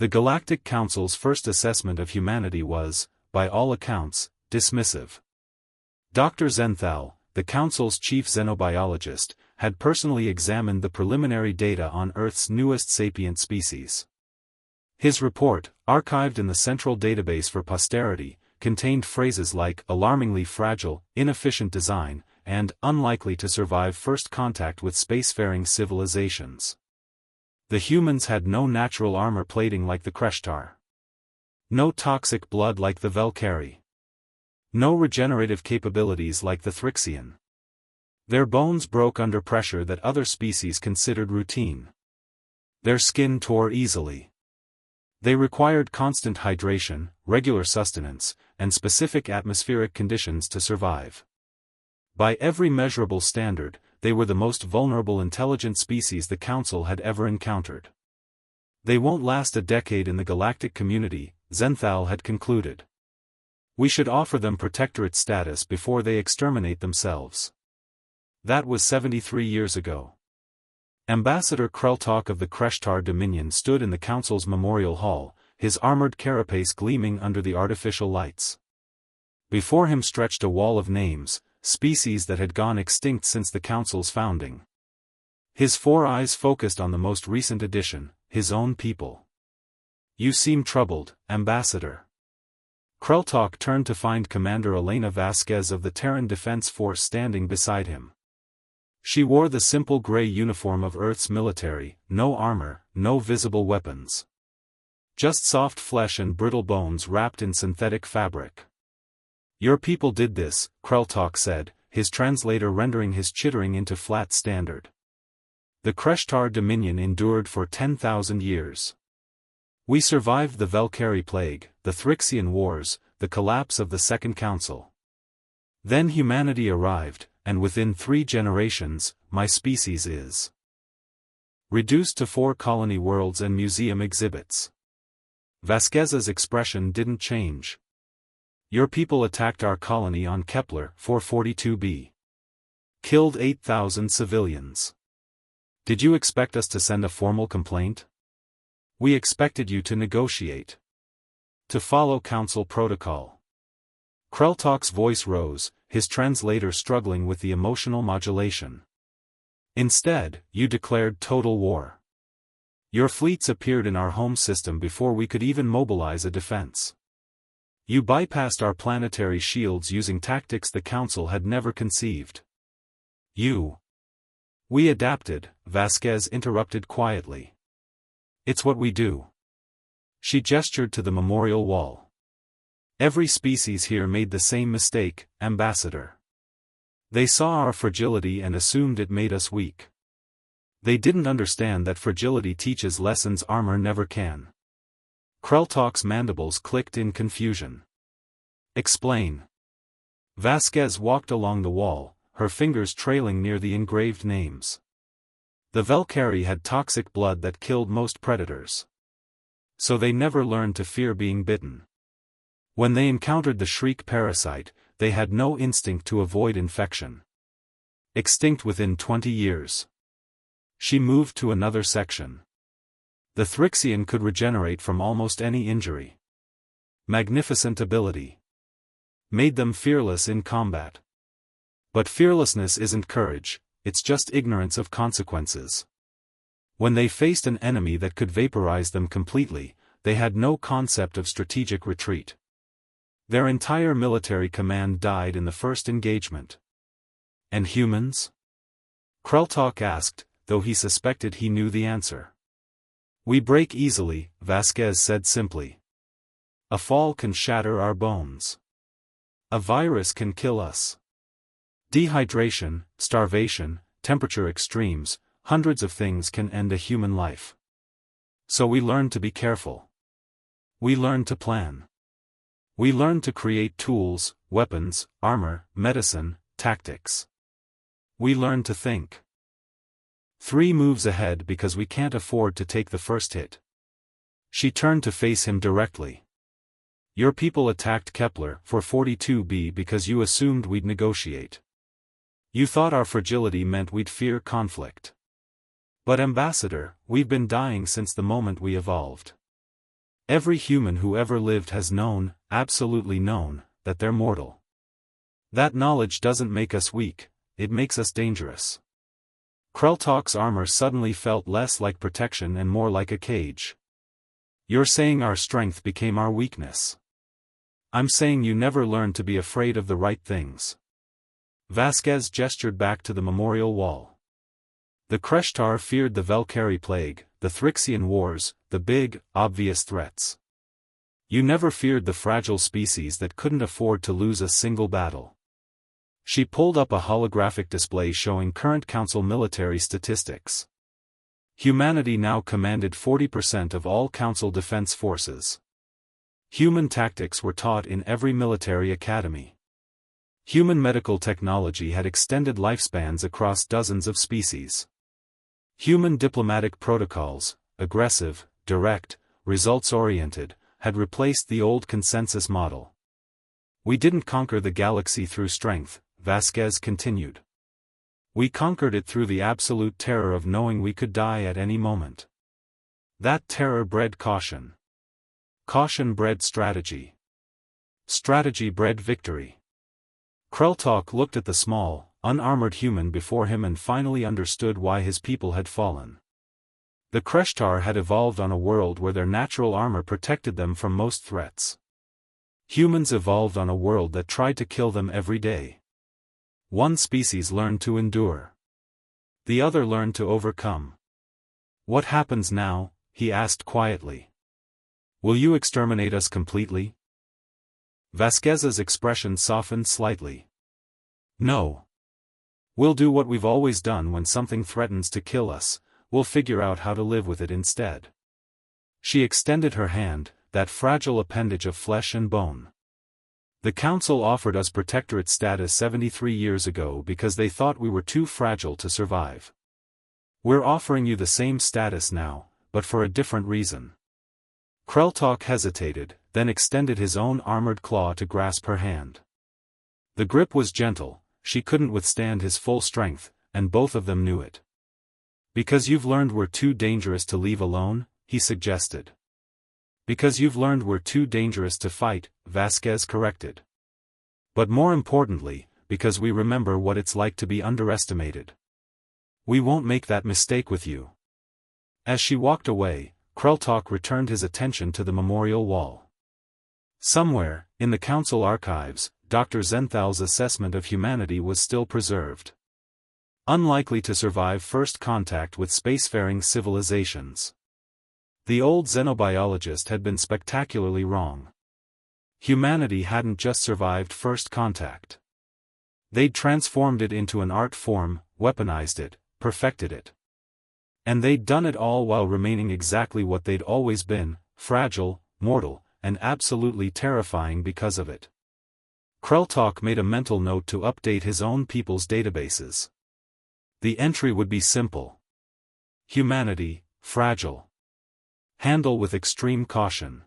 The Galactic Council's first assessment of humanity was, by all accounts, dismissive. Dr. Zenthal, the Council's chief xenobiologist, had personally examined the preliminary data on Earth's newest sapient species. His report, archived in the central database for posterity, contained phrases like alarmingly fragile, inefficient design, and unlikely to survive first contact with spacefaring civilizations. The humans had no natural armor plating like the Kreshtar. No toxic blood like the Velkari. No regenerative capabilities like the Thrixian. Their bones broke under pressure that other species considered routine. Their skin tore easily. They required constant hydration, regular sustenance, and specific atmospheric conditions to survive. By every measurable standard, they were the most vulnerable intelligent species the Council had ever encountered. They won't last a decade in the galactic community, Zenthal had concluded. We should offer them protectorate status before they exterminate themselves. That was 73 years ago. Ambassador Kreltok of the Kreshtar Dominion stood in the Council's memorial hall, his armored carapace gleaming under the artificial lights. Before him stretched a wall of names, species that had gone extinct since the Council's founding. His four eyes focused on the most recent addition, his own people. You seem troubled, Ambassador. Kreltok turned to find Commander Elena Vasquez of the Terran Defense Force standing beside him. She wore the simple gray uniform of Earth's military, no armor, no visible weapons. Just soft flesh and brittle bones wrapped in synthetic fabric. Your people did this, Kreltok said, his translator rendering his chittering into flat standard. The Kreshtar Dominion endured for 10,000 years. We survived the Velkari Plague, the Thrixian Wars, the collapse of the Second Council. Then humanity arrived, and within 3 generations, my species is reduced to 4 colony worlds and museum exhibits. Vasquez's expression didn't change. Your people attacked our colony on Kepler 442b. Killed 8,000 civilians. Did you expect us to send a formal complaint? We expected you to negotiate. To follow Council protocol. Kreltok's voice rose, his translator struggling with the emotional modulation. Instead, you declared total war. Your fleets appeared in our home system before we could even mobilize a defense. You bypassed our planetary shields using tactics the Council had never conceived. We adapted, Vasquez interrupted quietly. It's what we do. She gestured to the memorial wall. Every species here made the same mistake, Ambassador. They saw our fragility and assumed it made us weak. They didn't understand that fragility teaches lessons armor never can. Kreltok's mandibles clicked in confusion. Explain. Vasquez walked along the wall, her fingers trailing near the engraved names. The Velkari had toxic blood that killed most predators. So they never learned to fear being bitten. When they encountered the shriek parasite, they had no instinct to avoid infection. Extinct within 20 years. She moved to another section. The Thrixian could regenerate from almost any injury. Magnificent ability. Made them fearless in combat. But fearlessness isn't courage, it's just ignorance of consequences. When they faced an enemy that could vaporize them completely, they had no concept of strategic retreat. Their entire military command died in the first engagement. And humans? Kreltok asked, though he suspected he knew the answer. We break easily, Vasquez said simply. A fall can shatter our bones. A virus can kill us. Dehydration, starvation, temperature extremes, hundreds of things can end a human life. So we learn to be careful. We learn to plan. We learn to create tools, weapons, armor, medicine, tactics. We learn to think. 3 moves ahead because we can't afford to take the first hit. She turned to face him directly. Your people attacked Kepler 442b because you assumed we'd negotiate. You thought our fragility meant we'd fear conflict. But Ambassador, we've been dying since the moment we evolved. Every human who ever lived has known, absolutely known, that they're mortal. That knowledge doesn't make us weak, it makes us dangerous. Kreltalk's armor suddenly felt less like protection and more like a cage. You're saying our strength became our weakness. I'm saying you never learned to be afraid of the right things. Vasquez gestured back to the memorial wall. The Kreshtar feared the Velkari plague, the Thrixian wars, the big, obvious threats. You never feared the fragile species that couldn't afford to lose a single battle. She pulled up a holographic display showing current Council military statistics. Humanity now commanded 40% of all Council defense forces. Human tactics were taught in every military academy. Human medical technology had extended lifespans across dozens of species. Human diplomatic protocols, aggressive, direct, results-oriented, had replaced the old consensus model. We didn't conquer the galaxy through strength, Vasquez continued. We conquered it through the absolute terror of knowing we could die at any moment. That terror bred caution. Caution bred strategy. Strategy bred victory. Kreltalk looked at the small, unarmored human before him and finally understood why his people had fallen. The Kreshtar had evolved on a world where their natural armor protected them from most threats. Humans evolved on a world that tried to kill them every day. One species learned to endure. The other learned to overcome. What happens now? He asked quietly. Will you exterminate us completely? Vasquez's expression softened slightly. No. We'll do what we've always done when something threatens to kill us, we'll figure out how to live with it instead. She extended her hand, that fragile appendage of flesh and bone. The Council offered us protectorate status 73 years ago because they thought we were too fragile to survive. We're offering you the same status now, but for a different reason. Kreltalk hesitated, then extended his own armored claw to grasp her hand. The grip was gentle, she couldn't withstand his full strength, and both of them knew it. Because you've learned we're too dangerous to leave alone, he suggested. Because you've learned we're too dangerous to fight, Vasquez corrected. But more importantly, because we remember what it's like to be underestimated. We won't make that mistake with you. As she walked away, Kreltalk returned his attention to the memorial wall. Somewhere, in the Council archives, Dr. Zenthal's assessment of humanity was still preserved. Unlikely to survive first contact with spacefaring civilizations. The old xenobiologist had been spectacularly wrong. Humanity hadn't just survived first contact. They'd transformed it into an art form, weaponized it, perfected it. And they'd done it all while remaining exactly what they'd always been, fragile, mortal, and absolutely terrifying because of it. Kreltalk made a mental note to update his own people's databases. The entry would be simple. Humanity, fragile. Handle with extreme caution.